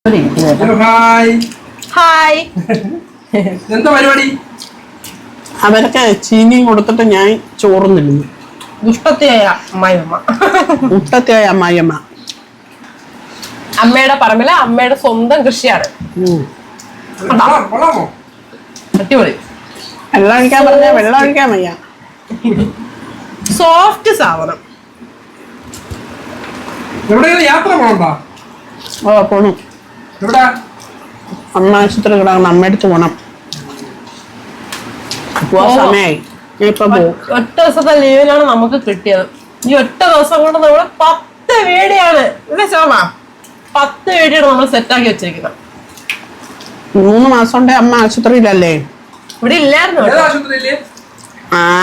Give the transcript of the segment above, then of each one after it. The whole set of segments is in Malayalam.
Hi hi. എന്താ പരിപാടി? അവരൊക്കെ ചീനിയും കൊടുത്തിട്ട് ഞാൻ ചോറും തിന്നു. ദുഷ്ടത്തിയായ അമ്മായിയമ്മ. മുട്ടത്തിയായ അമ്മായിയമ്മ. അമ്മയുടെ പറമ്പിലെ അമ്മയുടെ സ്വന്തം കൃഷിയാണ്. കൊള്ളാമോ? അടിപൊളി. വെള്ളം ഒഴിക്കാൻ പറഞ്ഞ വെള്ളം ഒഴിക്കാൻ വയ്യ. സോഫ്റ്റ് സാധനം. എവിടെയെങ്കിലും യാത്ര പോകണ്ടോ? ഓ പോണം. എവിടെ? അമ്മ ആശുപത്രി കിടക്കണം. അമ്മയടുത്ത് പോണം. പോവാൻ സമയമായി. ഞാൻ ഇപ്പൊ പോകും. ഒറ്റ ദിവസത്തെ ലീവിനാണ് നമുക്ക് കിട്ടിയത്. ഈ ഒറ്റ ദിവസം കൊണ്ട് നമ്മള് 10 വീഡിയോയാണ് ഇല്ലേ ശോഭ? 10 വീഡിയോ നമ്മൾ സെറ്റാക്കി വെച്ചിരിക്കുന്നത്. 3 മാസം കൊണ്ട് അമ്മ ആശുപത്രിയിലല്ലേ? ഇവിടെ ഇല്ലായിരുന്നു. ഏത് ആശുപത്രിയില്?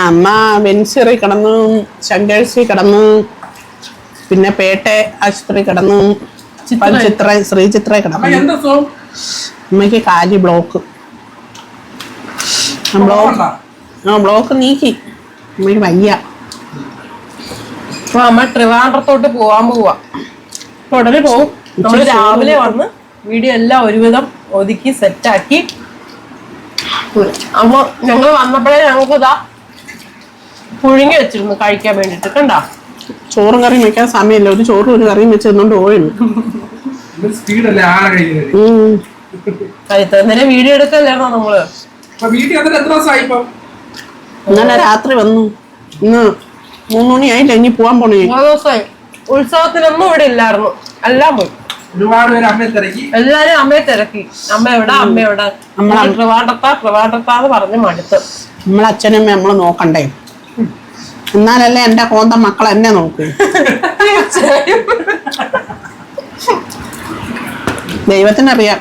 അമ്മ വെൻസിറി കിടന്നു, ശങ്കേഴ്സി കിടന്നു, പിന്നെ പേട്ട ആശുപത്രി കിടന്നു, ശ്രീചിത്ര കിടന്നു. എന്താ സുഖം? അമ്മയ്ക്ക് കാലി ബ്ലോക്ക്. ബ്ലോക്ക് നീക്കി. അമ്മയ്ക്ക് വയ്യ. അപ്പൊ നമ്മൾ ട്രിവാൻഡ്രത്തോട്ട് പോവാൻ പോവാ. ഉടനെ പോകും. നമ്മൾ രാവിലെ വന്ന് വീഡിയോ എല്ലാം ഒരുവിധം ഒതുക്കി സെറ്റാക്കി. അപ്പൊ ഞങ്ങൾ വന്നപ്പോഴേ ഞങ്ങൾക്ക് ഇതാ പുഴുങ്ങി വെച്ചിരുന്നു കഴിക്കാൻ വേണ്ടിട്ട്. കണ്ടാ, ചോറും കറിയും വെക്കാൻ സമയമില്ല. ഒരു ചോറും ഒരു കറിയും വെച്ച് നിന്നോണ്ട് പോയിരുന്നു. സ്പീഡല്ലേ ആളെ കഴിക്കുന്നത്? കഴിത്തന്നെ വീഡിയോ എടുക്കല്ലായിരുന്നോ നമ്മള്? വീട്ടിൽ എത്ര ദിവസമായി? ഇപ്പൊ ഇന്നലെ രാത്രി വന്നു. ഇന്ന് 3 മണിയായില്ല. ഇനി പോവാൻ പോണേ. 3 ദിവസമായി. ഉത്സവത്തിനൊന്നും ഇവിടെ ഇല്ലായിരുന്നു. എല്ലാം പോയി. ഒരുപാട് പേര് അമ്മയെ തിരക്കി. എല്ലാരും അമ്മയെ തിരക്കി. അമ്മ എവിടെ, അമ്മ എവിടെ? ട്രിവാൻഡ്രത്താന്ന് പറഞ്ഞ് മടുത്ത്. നമ്മളെ അച്ഛനമ്മ നമ്മള് നോക്കണ്ടേ? എന്നാലല്ലേ എന്റെ കോന്തം മക്കൾ എന്നെ നോക്കൂ. ദൈവത്തിനറിയാം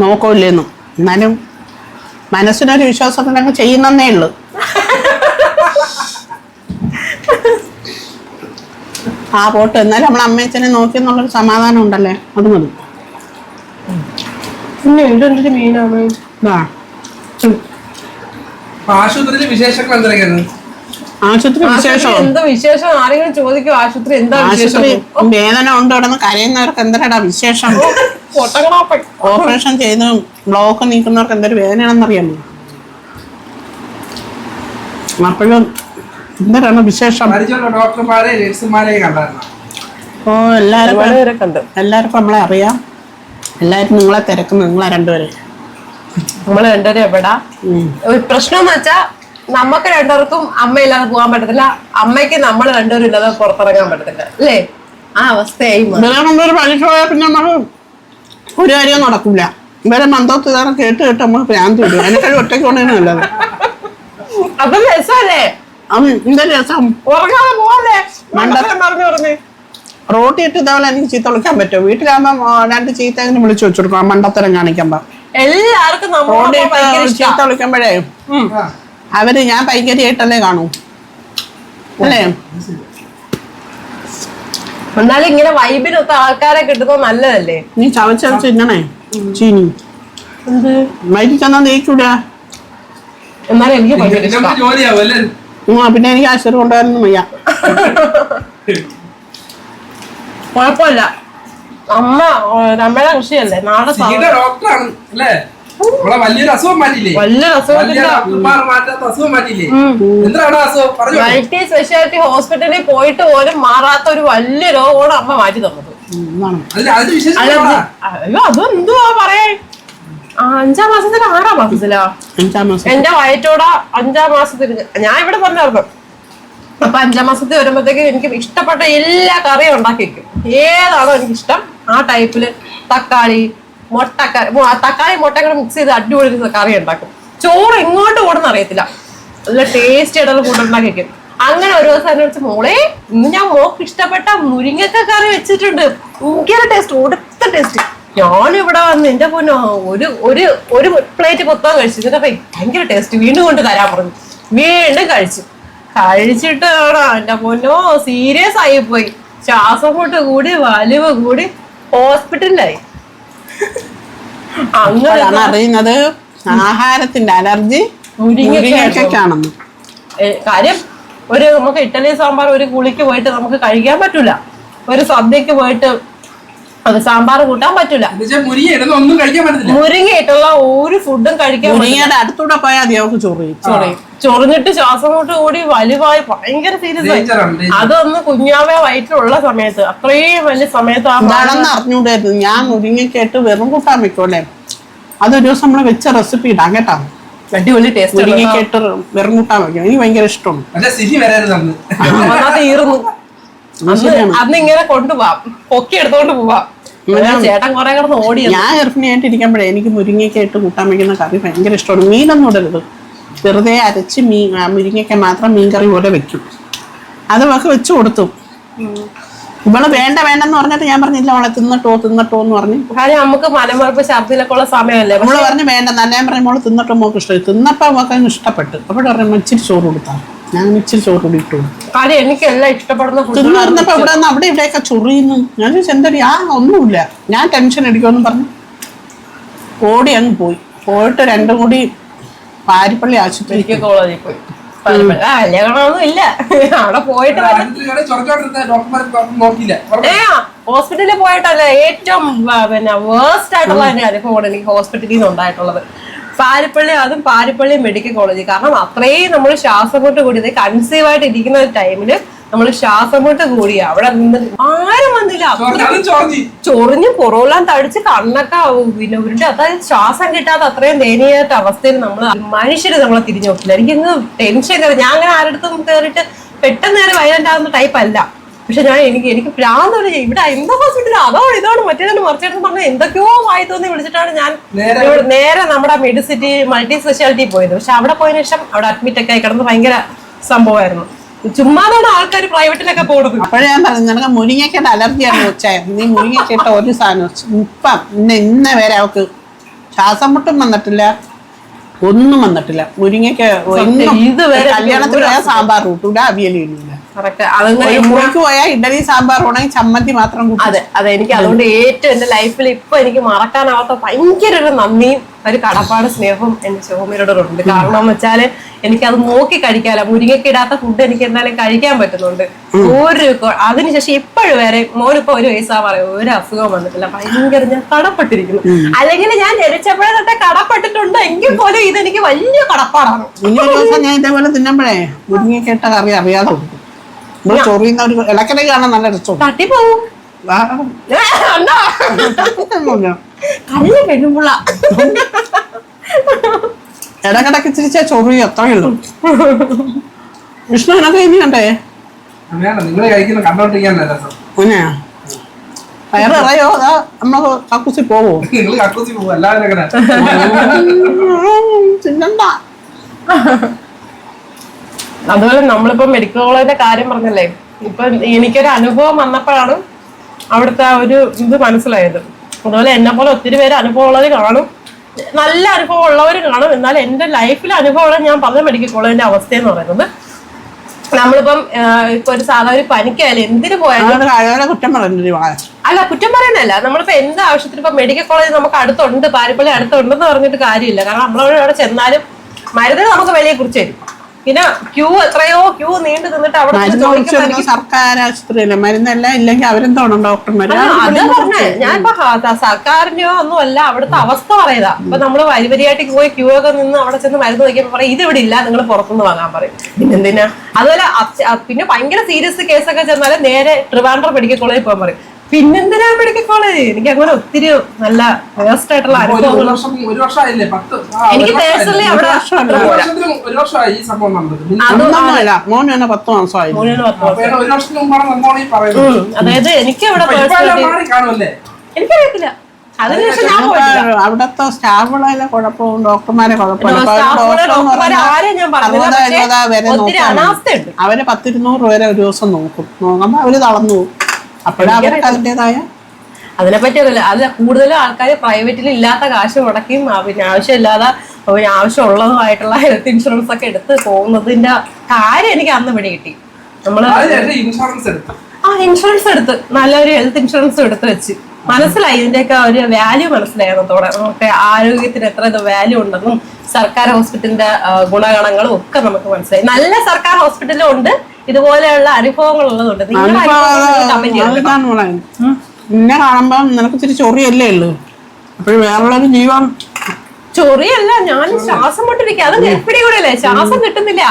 നോക്കൂല്ലേന്നു. എന്നാലും മനസ്സിനൊരു വിശ്വാസത്തിനങ്ങ് ചെയ്യുന്നേ ഉള്ളു. ആ പോട്ട്. എന്നാലും നമ്മളെ അമ്മയച്ഛനെ നോക്കി എന്നുള്ളൊരു സമാധാനം ഉണ്ടല്ലേ, അത് മതി. പിന്നെ എന്തൊരു മീനാണ്. ആശുപത്രിയിലെ വിശേഷങ്ങൾ എന്തൊക്കെയാണ്? ആശുപത്രി വിശേഷം എന്താ വിശേഷം? ആരെങ്കിലും ചോദിക്കും ആശുപത്രി എന്താ വിശേഷം? ആശുപത്രി വേദന കൊണ്ട് കിടന്ന് കരയുന്നവർക്ക് എന്തരടാ വിശേഷം? ഓപ്പറേഷൻ ചെയ്ത് ബ്ലോക്ക് നീക്കുന്നവർക്ക് എന്തൊരു വേദനയാണെന്നറിയാമോ? അപ്പോഴും എന്തൊരാണ് വിശേഷം? ഡോക്ടർമാരെ നഴ്സുമാരെ കണ്ടായിരുന്നു. ഓ എല്ലാവർക്കും കണ്ടു. എല്ലാവർക്കും നമ്മളെ അറിയാം. എല്ലാവരും നിങ്ങളെ തിരക്കുന്നു. നിങ്ങളെ രണ്ടുപേരെ നമ്മള് രണ്ടുപേരും എവിടാ? ഒരു പ്രശ്നം എന്ന് വെച്ചാ നമുക്ക് രണ്ടുപേർക്കും അമ്മയില്ലാതെ പോകാൻ പറ്റത്തില്ല. അമ്മയ്ക്ക് നമ്മൾ രണ്ടുപേരും ഇല്ലാതെ പുറത്തിറങ്ങാൻ പറ്റത്തില്ല അല്ലേ? ആ അവസ്ഥയായി. ഇവരെ പരീക്ഷ പോയാൽ പിന്നെ നമ്മൾ ഒരു കാര്യവും നടക്കൂല. ഇവരെ മന്ദത്ത് കാരണം കേട്ട് നമ്മൾ ഭ്രാന്തി വിടും. അതിനേക്കാളും ഒറ്റയ്ക്ക് കൊണ്ടേ നല്ലത്. അപ്പൊ രസമല്ലേ? എന്താ രസം? ഉറങ്ങാതെ പോവാല്ലേ? പറഞ്ഞു റോട്ടി ഇട്ട് ഇതേപോലെ എനിക്ക് ചീത്ത വിളിക്കാൻ പറ്റുമോ? വീട്ടിലാകുമ്പോ 2 ചീത്ത എങ്ങനെ വിളിച്ചു വെച്ചെടുക്കും മണ്ടത്തരം കാണിക്കുമ്പോ. എല്ലാവർക്കും റോട്ടി ചീത്ത വിളിക്കുമ്പോഴേ അവര് ഞാൻ പൈകരിയായിട്ടല്ലേ കാണൂ അല്ലേ? എന്നാലും ഇങ്ങനെ വൈബിനൊത്ത ആൾക്കാരെ കിട്ടുന്നത് നല്ലതല്ലേ? നീ ചവച്ചരച്ച് തിന്നണേ ചീനി. എന്ത് വൈകി ചെന്നാ തേക്കൂല. എന്നാലും എനിക്ക് ഭയങ്കര ഇഷ്ടം. ജോലിയാവും അല്ലേ? പിന്നെ എനിക്ക് ആശുപത്രി കൊണ്ടുവരാനൊന്നും വയ്യ. കുഴപ്പമില്ല. അമ്മയുടെ കൃഷിയല്ലേ? നാളെ ഡോക്ടറാണ് അല്ലേ? വലിയൊരു അസുഖം മാറ്റില്ലേ? മൾട്ടി സ്പെഷ്യാലിറ്റി ഹോസ്പിറ്റലിൽ പോയിട്ട് പോലും മാറാത്ത ഒരു വലിയ രോഗമാണ് അമ്മ മാറ്റി തന്നത്. അയ്യോ അതെന്തുവാ പറയാ? 5-ാം മാസത്തിലോ 6-ാം മാസത്തിലോ? 5-ാം മാസം. എന്റെ വയറ്റോടെ 5-ാം മാസത്തിൽ ഞാൻ ഇവിടെ പറഞ്ഞായിരുന്നു. അപ്പൊ 5-ാം മാസത്തിൽ വരുമ്പോഴത്തേക്ക് എനിക്ക് ഇഷ്ടപ്പെട്ട എല്ലാ കറിയും ഉണ്ടാക്കി വെക്കും. ഏതാണോ എനിക്കിഷ്ടം ആ ടൈപ്പില് തക്കാളി മുട്ട മിക്സ് ചെയ്ത് അടിപൊളി കറി ഉണ്ടാക്കും. ചോറ് എങ്ങോട്ട് കൂടെന്ന് അറിയത്തില്ല. നല്ല ടേസ്റ്റ് ആയിട്ടുള്ള ഫുഡ് ഉണ്ടാക്കി വെക്കും. അങ്ങനെ ഒരു ദിവസം എന്നെ വെച്ച് മോളെ ഇന്ന് ഞാൻ മോക്ക് ഇഷ്ടപ്പെട്ട മുരിങ്ങക്ക കറി വെച്ചിട്ടുണ്ട്. ഭയങ്കര ടേസ്റ്റ്, ഒടുത്ത ടേസ്റ്റ്. ഞാനിവിടെ വന്ന് എന്റെ പൊന്നോ ഒരു പ്ലേറ്റ് മൊത്തം കഴിച്ചു. ഇതിന്റെ ഭയങ്കര ടേസ്റ്റ്. വീണ്ടും കൊണ്ട് തരാൻ പറഞ്ഞു. വീണ്ടും കഴിച്ചിട്ട് എന്റെ പൊന്നോ സീരിയസ് ആയി പോയി. ശ്വാസം മുട്ട് കൂടി വലിവ് കൂടി ഹോസ്പിറ്റലിലായി. അങ്ങനെയാണ് അറിയുന്നത് ആഹാരത്തിന്റെ അലർജി മുരിങ്ങയ്ക്കാണെന്ന്. കാര്യം നമുക്ക് ഇഡ്ഡലി സാമ്പാർ ഒരു കുളിക്ക് പോയിട്ട് നമുക്ക് കഴിക്കാൻ പറ്റൂല. ഒരു സദ്യക്ക് പോയിട്ട് അത് സാമ്പാർ കൂട്ടാൻ പറ്റൂല. മുരിങ്ങ ഇടുന്ന ഒന്നും കഴിക്കാൻ പറ്റത്തില്ല. മുരിങ്ങ ഇട്ടുള്ള ഒരു ഫുഡും കഴിക്കാൻ മുരിങ്ങയുടെ അടുത്തൂടെ പോയാൽ മതി അവർക്ക് ചൊറിഞ്ഞിട്ട് ശ്വാസം കൊണ്ട് കൂടി വലുവായി ഭയങ്കര സീരിയസ് ആയി. അതൊന്ന് കുഞ്ഞാവ വയറ്റിലുള്ള സമയത്ത് അത്രയും വലിയ സമയത്ത് എന്താണെന്ന് അറിഞ്ഞൂടായിരുന്നു. ഞാൻ മുരിങ്ങക്കേട്ട് വെറും കൂട്ടാൻ വെക്കൂല്ലേ, അതൊരു ദിവസം നമ്മള് വെച്ച റെസിപ്പി ഇടാം കേട്ടോ. അടിപൊളി ടേസ്റ്റ്. മുരിങ്ങക്കേട്ട് വെറും കൂട്ടാൻ വെക്കണം, എനിക്ക് ഭയങ്കര ഇഷ്ടമാണ്. തീർന്നു. അന്ന് ഇങ്ങനെ കൊണ്ടുപോവാം, പൊക്കി എടുത്തോണ്ട് പോവാം. ചേട്ടൻ കൊറേ കിടന്ന് ഓടി. ഞാൻ ഗർഭിണിയായിട്ട് ഇരിക്കുമ്പോഴേ എനിക്ക് മുരിങ്ങക്കേട്ട് കൂട്ടാൻ വെക്കുന്ന കറി ഭയങ്കര ഇഷ്ടമാണ്. മീനൊന്നും ഇടരുത്, വെറുതെ അരച്ച് മുരിങ്ങയ്ക്ക മാത്രം മീൻകറി പോലെ വെക്കും. അത് വെച്ച് കൊടുത്തു. ഇവള് വേണ്ടെന്ന് പറഞ്ഞിട്ട് ഞാൻ പറഞ്ഞില്ല അവളെ തിന്നട്ടോ എന്ന് പറഞ്ഞു. കാര്യം നമുക്ക് മനമറപ്പ് ഛർദിലൊക്കെ ഉള്ള സമയമല്ലേ. നമ്മള് പറഞ്ഞു വേണ്ടെന്ന്. ഞാൻ പറഞ്ഞു മോള് തിന്നട്ടോ, മോക്ക് ഇഷ്ടമായി. തിന്നപ്പോ മോക്ക് ഇഷ്ടപ്പെട്ടു. അപ്പോൾ പറഞ്ഞു ഇച്ചിരി ചോറ് കൊടുത്താ. ഞാൻ ഇച്ചിരി ചോറ് കൂടി ഇട്ടു. കാര്യം എനിക്ക് എല്ലാം ഇഷ്ടപ്പെടുന്ന തിന്നിരുന്നപ്പോ അവിടെ ഇവിടെയൊക്കെ ചൊറിയുന്നു. ഞാൻ ചോദിച്ചു എന്തൊരു ഒന്നുമില്ല, ഞാൻ ടെൻഷൻ അടിക്കുമെന്ന് പറഞ്ഞു ഓടി അങ്ങ് പോയിട്ട് രണ്ടും കൂടി പാരിപ്പള്ളി ആശുപത്രിക്ക് കോളേജിൽ പോയി. കല്യാണമൊന്നും ഇല്ല, അവിടെ പോയിട്ട് ഹോസ്പിറ്റലിൽ പോയിട്ടല്ല ഏറ്റവും വേഴ്സ്റ്റ് ആയിട്ടുള്ള അനുഭവമാണ് എനിക്ക് ഹോസ്പിറ്റലിൽ നിന്ന് ഉണ്ടായിട്ടുള്ളത്. Paripally medical college. കാരണം അത്രയും നമ്മൾ ശ്വാസം മുട്ട് കൂടിയത് കൺസീവ് ആയിട്ട് ഇരിക്കുന്ന ടൈമില് നമ്മൾ ശ്വാസം മുട്ട് കൂടി അവിടെ നിന്ന് ആരും വന്നില്ല. ചൊറിഞ്ഞ് പുറമെല്ലാം തടിച്ച് കണ്ണൊക്കെ പിന്നെ ഉരുണ്ട്. അതായത് ശ്വാസം കിട്ടാതെ അത്രയും ദയനീയമായിട്ട് അവസ്ഥയിൽ മനുഷ്യര് നമ്മളെ തിരിഞ്ഞു നോക്കില്ല. എനിക്കങ്ങ് ടെൻഷൻ കയറി. ഞാൻ അങ്ങനെ ആരുടെ കയറിയിട്ട് പെട്ടെന്ന് നേരെ വയലന്റ് ആകുന്ന ടൈപ്പ് അല്ല. പക്ഷെ എനിക്ക് ഭ്രാന്ത് ഇവിടെ എന്താ ഹോസ്പിറ്റൽ ഇതാണ് മറ്റേതാണ് മറിച്ചെടുത്ത് പറഞ്ഞ എന്തൊക്കെയോ വായി തോന്നി വിളിച്ചിട്ടാണ് ഞാൻ നേരെ നമ്മുടെ മെഡിസിറ്റി മൾട്ടി സ്പെഷ്യാലിറ്റി പോയത്. പക്ഷെ അവിടെ പോയതിനു ശേഷം അവിടെ അഡ്മിറ്റ് ഒക്കെ ആയി കിടന്ന് ഭയങ്കര സംഭവമായിരുന്നു. ചുമ്മാതാണ് ആൾക്കാർ പ്രൈവറ്റിലൊക്കെ പോകുന്നത്. അപ്പോഴേ ഞാൻ പറഞ്ഞു നിനക്ക് മുരിങ്ങക്കേട്ട അലർജിയാണ് വെച്ചാൽ നീ മുരിങ്ങക്കേട്ട ഒരു സാധനം ഇപ്പം ഇന്ന വരെ അവക്ക് ശ്വാസം മുട്ടും വന്നിട്ടില്ല, ഒന്നും വന്നിട്ടില്ല. മുരിങ്ങയ്ക്ക് കല്യാണത്തിന് പോയാൽ സാമ്പാർ കൂട്ടൂല, അവിയൽ ഇടില്ല. മുറിക്ക് പോയാൽ ഇഡലി സാമ്പാർ ഉണെങ്കിൽ ചമ്മന്തി മാത്രം. അതെ എനിക്ക് അതുകൊണ്ട് ഏറ്റവും എന്റെ ലൈഫിൽ ഇപ്പൊ എനിക്ക് മറക്കാനാവാത്ത ഭയങ്കര ഒരു നന്ദിയും ഒരു കടപ്പാട് സ്നേഹവും എന്റെ ശോഭനയോടുണ്ട്. കാരണം എന്ന് വെച്ചാല് എനിക്കത് നോക്കി കഴിക്കാല. മുരിങ്ങയ്ക്ക് ഇടാത്ത ഫുഡ് എനിക്ക് എന്തായാലും കഴിക്കാൻ പറ്റുന്നുണ്ട്. അതിനുശേഷം ഇപ്പോഴും വരെ മോനിപ്പോ 1 വയസ്സാ പറയും ഒരു അസുഖം വന്നിട്ടില്ല. ഭയങ്കര ഞാൻ കടപ്പെട്ടിരിക്കുന്നു. അല്ലെങ്കിൽ ഞാൻ ജനിച്ചപ്പോഴേ തൊട്ടേ കടപ്പെട്ടിട്ടുണ്ട്. എങ്കിൽ പോലും ഇതെനിക്ക് വലിയ കടപ്പാടാണ്. ഞാൻ ഇതേപോലെ തിന്നുമ്പോഴേ മുരിങ്ങക്കേട്ട കറി അറിയാതെ കൊടുക്കും. ചൊറിയുന്ന ഒരു ഇളക്കനെ കാണാൻ നല്ല രസം. തട്ടിപ്പോവും പെണ്ണുമ്പുള്ള ഇടക്കിടക്ക് തിരിച്ചാ ചൊറിയും അത്രയുള്ളൂ. വിഷ്ണു എനക്ക് ഇനി കണ്ടേ വയറിറയോ അതാ നമ്മള് കക്കൂസി പോവോ? തിന്നണ്ട. അതുപോലെ നമ്മളിപ്പോ മെഡിക്കൽ കോളേജിന്റെ കാര്യം പറഞ്ഞല്ലേ, ഇപ്പൊ എനിക്കൊരു അനുഭവം വന്നപ്പോഴാണ് അവിടുത്തെ ആ ഒരു ഇത് മനസ്സിലായത്. അതുപോലെ എന്നെ പോലെ ഒത്തിരി പേര് അനുഭവം ഉള്ളവർ കാണും, നല്ല അനുഭവം ഉള്ളവർ കാണും. എന്നാൽ എന്റെ ലൈഫിൽ അനുഭവമുള്ള ഞാൻ പറഞ്ഞ മെഡിക്കൽ കോളേജിന്റെ അവസ്ഥ എന്ന് പറയുന്നത്, നമ്മളിപ്പം ഇപ്പൊ ഒരു സാധാരണ ഒരു പനിക്കായാലും എന്തിനു പോയാലും അല്ല കുറ്റം പറയുന്നല്ല. നമ്മളിപ്പോ എന്ത് ആവശ്യത്തിന് ഇപ്പൊ മെഡിക്കൽ കോളേജ് നമുക്ക് അടുത്തുണ്ട്, പാരിപ്പള്ളി അടുത്തുണ്ടെന്ന് പറഞ്ഞിട്ട് കാര്യമില്ല. കാരണം നമ്മളവിടെ ചെന്നാലും മരുന്നിന് നമുക്ക് വിലയെ കുറിച്ച് തരും. പിന്നെ ക്യൂ നീണ്ടു നിന്നിട്ട് അവിടെ സർക്കാർ ആശുപത്രിയല്ലേ മരുന്നല്ല ഇല്ലെങ്കിൽ അവരെന്തോണം ഡോക്ടർമാര്. അത് പറഞ്ഞേ ഞാനിപ്പോ സർക്കാരിന്റെയോ ഒന്നും അല്ല, അവിടുത്തെ അവസ്ഥ പറയതാ. അപ്പൊ നമ്മള് വരിവരിയായിട്ട് പോയി ക്യൂ ഒക്കെ നിന്ന് അവിടെ ചെന്ന് മരുന്ന് വയ്ക്കുമ്പോ പറയും ഇത് ഇവിടെ ഇല്ല, നിങ്ങൾ പുറത്തുനിന്ന് വാങ്ങാൻ പറയും. പിന്നെന്തിനാ? അതുപോലെ പിന്നെ ഭയങ്കര സീരിയസ് കേസൊക്കെ ചെന്നാലും നേരെ ട്രിവാൻഡ്രം മെഡിക്കൽ കോളേജിൽ പോകാൻ പറയും. പിന്നെന്തിനാ മെഡിക്കൽ കോളേജ്? എനിക്ക് അങ്ങനെ ഒത്തിരി നല്ല വേസ്റ്റ് ആയിട്ടുള്ള അനുഭവങ്ങൾ എനിക്ക് പേഴ്സണലി അവിടെ അതായത് എനിക്ക് അവിടെ എനിക്കറിയത്തില്ല. അതിനുശേഷം ഞാൻ പോയിട്ടില്ല. അവിടത്തെ സ്റ്റാഫുകളെ കുഴപ്പവും ഡോക്ടർമാരെ കുഴപ്പമില്ല. അവര് 100-200 വരെ ഒരു ദിവസം നോക്കും. നോക്കുമ്പോ അവര് തളർന്നു പോകും. അപ്പോഴവർക്ക് അതിൻ്റെതായ അതിനെപ്പറ്റി അറിയില്ല. അത് കൂടുതലും ആൾക്കാർ പ്രൈവറ്റിൽ ഇല്ലാത്ത കാശ് മുടക്കിയും പിന്നെ ആവശ്യമില്ലാതെ ആവശ്യമുള്ളതുമായിട്ടുള്ള ഹെൽത്ത് ഇൻഷുറൻസ് ഒക്കെ എടുത്ത് പോകുന്നതിന്റെ കാര്യം എനിക്ക് അന്ന് പിടി കിട്ടി. നമ്മള് ഇൻഷുറൻസ് എടുത്ത് നല്ലൊരു ഹെൽത്ത് ഇൻഷുറൻസ് എടുത്ത് വെച്ച് മനസ്സിലായി ഇതിന്റെയൊക്കെ ഒരു വാല്യൂ മനസ്സിലായി. അന്നത്തോടെ നമുക്ക് ആരോഗ്യത്തിന് എത്ര വാല്യൂ ഉണ്ടെന്നും സർക്കാർ ഹോസ്പിറ്റലിന്റെ ഗുണഗണങ്ങളും ഒക്കെ നമുക്ക് മനസ്സിലായി. നല്ല സർക്കാർ ഹോസ്പിറ്റലും ഉണ്ട്, ഇതുപോലെയുള്ള അനുഭവങ്ങൾ ഉള്ളതുണ്ട്. നിന്നെ കാണുമ്പോ നിനക്ക് ഇച്ചിരി ചൊറിയല്ലേ ഉള്ളു. അപ്പോഴും വേറുള്ളൊരു ജീവൻ. ചൊറിയല്ല, ഞാൻ ശ്വാസം മുട്ടിരിക്കുക. അത് എപ്പിടി കൂടെ അല്ലേ, ശ്വാസം കിട്ടുന്നില്ല.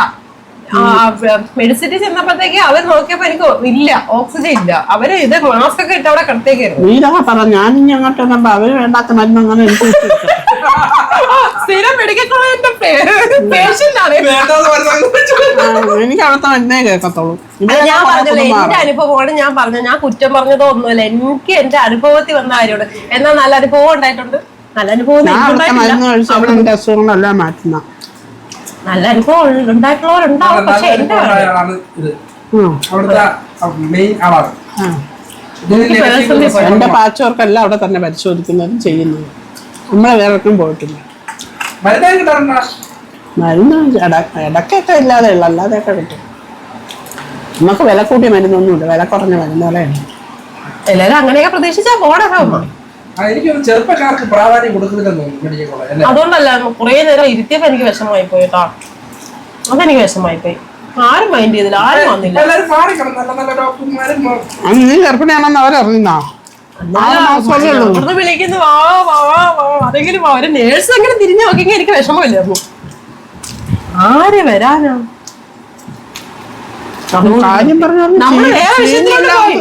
മെഡിസിറ്റി ചെന്നപ്പോഴത്തേക്ക് അവർ നോക്കിയപ്പോ എനിക്ക് ഇല്ല, ഓക്സിജൻ ഇല്ല. അവര് ഇത് മാസ്ക് ഒക്കെ ഇട്ട് അവിടെ കിടത്തേക്കായിരുന്നു. നീരൊക്കെ പറ, ഞാനിനി അങ്ങോട്ട് വന്നപ്പോ അവര് വേണ്ടാത്ത മരുന്ന് അങ്ങനെ എനിക്ക് സ്ഥിരം മെഡിക്കൽ കോളേജിന്റെ പേഷ്യന്റ് ആണ്. എനിക്ക് അവിടുത്തെ മരുന്നേ കേൾക്കത്തുള്ളൂ. ഞാൻ പറഞ്ഞല്ലോ എന്റെ അനുഭവമാണ് ഞാൻ പറഞ്ഞത്. ഞാൻ കുറ്റം പറഞ്ഞതോ ഒന്നുമല്ല. എനിക്ക് എന്റെ അനുഭവത്തിൽ വന്ന കാര്യമുണ്ട്. എന്നാൽ നല്ല അനുഭവം ഉണ്ടായിട്ടുണ്ട്. നല്ല അനുഭവം മരുന്ന് കഴിച്ചവിടെ എന്റെ അസുഖങ്ങളെല്ലാം മാറ്റുന്ന നല്ല അനുഭവം ഉണ്ടായിട്ടുള്ളവരുണ്ടാവും. പക്ഷെ എന്റെ എന്റെ പാച്ചവർക്കെല്ലാം അവിടെ തന്നെ പരിശോധിക്കുന്നതും ചെയ്യുന്നതും. നമ്മളെ വേറെക്കും പോയിട്ടില്ല. മരുന്ന് ഇടക്കൊക്കെ ഇല്ലാതെ ഉള്ളു, അല്ലാതെയൊക്കെ കിട്ടും. നമുക്ക് വില കൂട്ടിയ മരുന്നൊന്നുമില്ല, വില കുറഞ്ഞ മരുന്നുകളെയാണ്. എല്ലാരും അങ്ങനെയൊക്കെ പ്രതീക്ഷിച്ചാ പോണേ. ചെറുപ്പക്കാർക്ക് പ്രാധാന്യം കൊടുക്കുന്നില്ലെന്ന്. അതുകൊണ്ടല്ല കുറെ നേരം ഇരുത്തിയപ്പോ എനിക്ക് വിഷമമായി പോയി കേട്ടോ. അതെനിക്ക് വിഷമമായി പോയി. ആരും മൈൻഡ് ചെയ്തില്ല, ആരും വന്നില്ല. നീ ഗർഭിണിയാണെന്ന് അവരറിയുന്നോ? വിളിക്കുന്നു വാ വാ വാ. അതെങ്കിലും അവര് നേഴ്സ് അങ്ങനെ തിരിഞ്ഞു നോക്കിയെങ്കിൽ എനിക്ക് വിഷമമില്ലായിരുന്നു. ആര് വരാനാ? കാര്യം നമ്മള് വേറെ വിഷയത്തിലോട്ട് പോയി.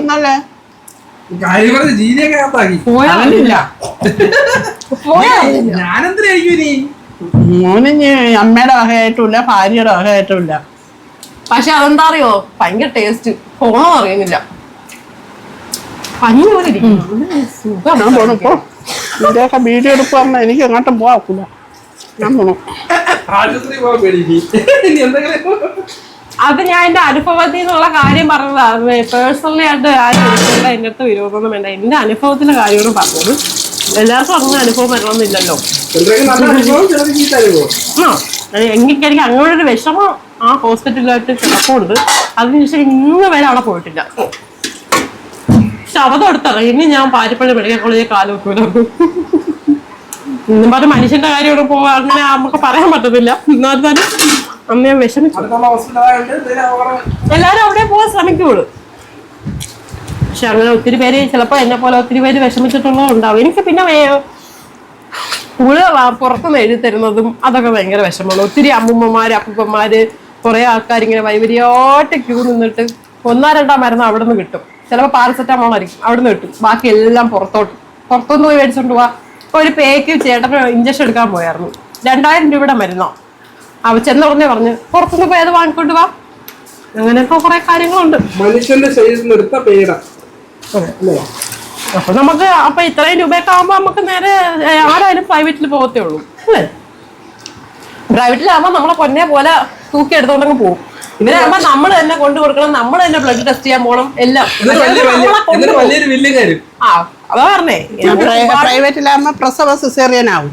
മോന് അമ്മയുടെ വകയായിട്ടുമില്ല, ഭാര്യയുടെ വകയായിട്ടുമില്ല. പക്ഷെ അതെന്താ അറിയോ, ഭയങ്കര ടേസ്റ്റ്. പോണോ അറിയുന്നില്ല, പഞ്ഞി പോലെ ഇരിക്കുന്നു. ഇതിന്റെയൊക്കെ വീഡിയോ എടുപ്പ് പറഞ്ഞാൽ എനിക്ക് എങ്ങോട്ടും പോവാക്കില്ല. ഞാൻ പോണു. അത് ഞാൻ എന്റെ അനുഭവത്തിൽ നിന്നുള്ള കാര്യം പറഞ്ഞതാണ്. പേഴ്സണലി ആയിട്ട് ആരും എടുക്കേണ്ട, എന്റെ അടുത്ത് വിരോധമൊന്നും വേണ്ട. എന്റെ അനുഭവത്തിന്റെ കാര്യമാണ് പറഞ്ഞത്. എല്ലാവർക്കും അങ്ങനെ അനുഭവം വരണമെന്നില്ലല്ലോ. എനിക്ക് അങ്ങനെ ഒരു വിഷമം ആ ഹോസ്പിറ്റലിലായിട്ട് കിടപ്പുണ്ട്. അതിനുശേഷം ഇന്ന് വരെ അവിടെ പോയിട്ടില്ല. ശബ്ദം എടുത്തറ ഇനി ഞാൻ പാരിപ്പള്ളി മെഡിക്കൽ കോളേജിൽ കാലുവെക്കൂല. ഇന്നും പറഞ്ഞ മനുഷ്യന്റെ കാര്യം പോവാ അങ്ങനെ നമുക്ക് പറയാൻ പറ്റത്തില്ല. എന്നാൽ തന്നെ അന്ന് ഞാൻ വിഷമിച്ചു. എല്ലാരും അവിടെ പോകാൻ ശ്രമിക്കുള്ളൂ. പക്ഷെ അങ്ങനെ ഒത്തിരി പേര് ചിലപ്പോ എന്നെ പോലെ ഒത്തിരി പേര് വിഷമിച്ചിട്ടുള്ളതുണ്ടാവും. എനിക്ക് പിന്നെ പുറത്തുനിന്ന് എഴുതി തരുന്നതും അതൊക്കെ ഭയങ്കര വിഷമമാണ്. ഒത്തിരി അമ്മൂമ്മമാര് അപ്പൂപ്പന്മാര് കുറെ ആൾക്കാർ ഇങ്ങനെ വൈവരിയായിട്ട് ക്യൂ നിന്നിട്ട് 1-2 മരുന്ന് അവിടെ നിന്ന് കിട്ടും. ചിലപ്പോൾ പാരസെറ്റാമോൾ ആയിരിക്കും, അവിടെ നിന്ന് കിട്ടും. ബാക്കി എല്ലാം പുറത്തുനിന്ന് പോയി മേടിച്ചോണ്ട് പോവാ. ഒരു പേക്ക് ചേട്ടന് ഇഞ്ചക്ഷൻ എടുക്കാൻ പോയായിരുന്നു. 2000 രൂപയുടെ മരുന്നോ. അവ ചെന്നുടനെ പറഞ്ഞ് പുറത്തുനിന്ന് പോയി അത് വാങ്ങിക്കൊണ്ട് പോവാ. അങ്ങനെയൊക്കെ കുറെ കാര്യങ്ങളുണ്ട്. മനുഷ്യന്റെ ശരീരത്തിൽ എടുത്ത പേട. അപ്പൊ നമുക്ക് അപ്പൊ ഇത്രയും രൂപയൊക്കെ ആകുമ്പോ നമുക്ക് നേരെ ആരായാലും പ്രൈവറ്റിൽ പോകത്തേ ഉള്ളൂ അല്ലേ? പ്രൈവറ്റിലാകുമ്പോ നമ്മളെ പൊന്നെ പോലെ തൂക്കി എടുത്തോണ്ടങ്ങ് പോകും. ഇതിനാകുമ്പോ നമ്മൾ തന്നെ കൊണ്ടു കൊടുക്കണം, നമ്മൾ തന്നെ ബ്ലഡ് ടെസ്റ്റ് ചെയ്യാൻ പോകണം, എല്ലാം. ആ അതാ പറഞ്ഞേ, പ്രൈവറ്റിലാകുമ്പോ പ്രസവ സിസേറിയൻ ആവും.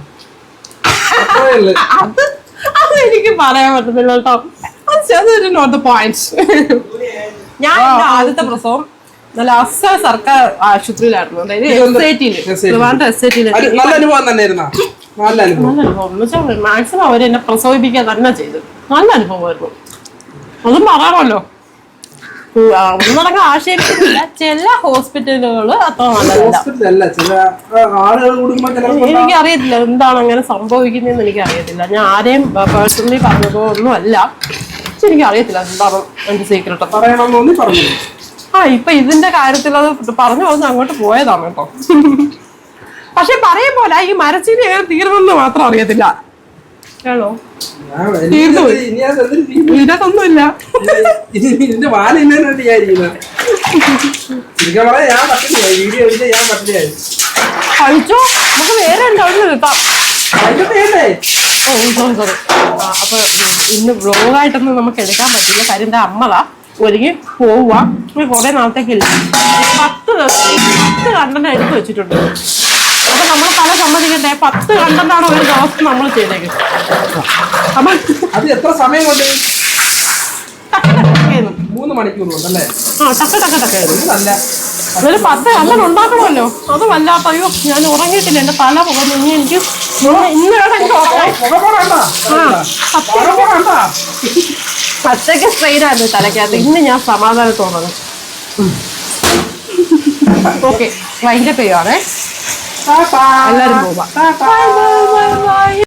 അത് എനിക്ക് പറയാൻ പറ്റത്തില്ല കേട്ടോ. Note the points. ഞാൻ എന്റെ ആദ്യത്തെ പ്രസവം നല്ല അസൽ സർക്കാർ ആശുപത്രിയിലായിരുന്നു. അതായത് മാക്സിമം അവർ എന്നെ പ്രസവിപ്പിക്കാൻ തന്നെ ചെയ്തു. നല്ല അനുഭവമായിരുന്നു. അതും പറയാമല്ലോ. ഒന്നടങ്കം ആശയിക്കുന്നില്ല. ചില ഹോസ്പിറ്റലുകള് അത്ര നല്ലതല്ല. എനിക്കറിയത്തില്ല എന്താണ് അങ്ങനെ സംഭവിക്കുന്നതെന്ന് എനിക്കറിയത്തില്ല. ഞാൻ ആരെയും പേഴ്സണലി പറഞ്ഞതോ ഒന്നും അല്ല. പക്ഷെ എനിക്കറിയത്തില്ല എന്താണ് എന്റെ സീക്രട്ട്. പറയണമെന്ന് പറഞ്ഞു. ഇപ്പൊ ഇതിന്റെ കാര്യത്തിൽ അത് പറഞ്ഞു വന്ന് അങ്ങോട്ട് പോയതാണ് കേട്ടോ. പക്ഷെ പറയും പോലെ ഈ മരച്ചീനി എങ്ങനെ തീർന്നെന്ന് മാത്രം അറിയത്തില്ല. ആണോ? ഇതിനൊന്നുമില്ല. കഴിച്ചോ, നമുക്ക് വേറെ ഉണ്ട്, അവിടെ കിട്ടാം. സോറി. അപ്പൊ ഇന്ന് വ്ലോഗായിട്ടൊന്നും നമുക്ക് എടുക്കാൻ പറ്റില്ല. കാര്യം എന്താ, അമ്മളാ ഒരുങ്ങി പോവുക. കുറെ നാളത്തേക്കില്ല. 10 കണ്ടന്റ് എടുത്ത് വെച്ചിട്ടുണ്ട്. അപ്പൊ നമ്മൾ പല സമ്മതിക്കട്ടെ, 10 കണ്ടന്റാണ് ഒരു ദിവസം നമ്മൾ ചെയ്തേക്കുന്നത്. അപ്പൊ അത് എത്ര സമയം കൊണ്ട്? 3 മണിക്കൂർ കൊണ്ടല്ലേ? ടക്കായിരുന്നു. ഒരു 10 കണ്ടന്റ് ഉണ്ടാക്കണമല്ലോ. അത് വല്ലാത്ത. അയ്യോ, ഞാൻ ഉറങ്ങിയിട്ടില്ല, എന്റെ തല പോകുന്നു. ഇനി എനിക്ക് പച്ചയ്ക്ക് സ്ട്രെയിൻ ആയിരുന്നു തലക്കകത്ത്. ഇന്ന് ഞാൻ സമാധാനത്തോടെ ഓക്കെ വൈൻഡപ്പ് ചെയ്യുവാണേ ടാറ്റാ. എല്ലാരും പോവാം ടാറ്റാ.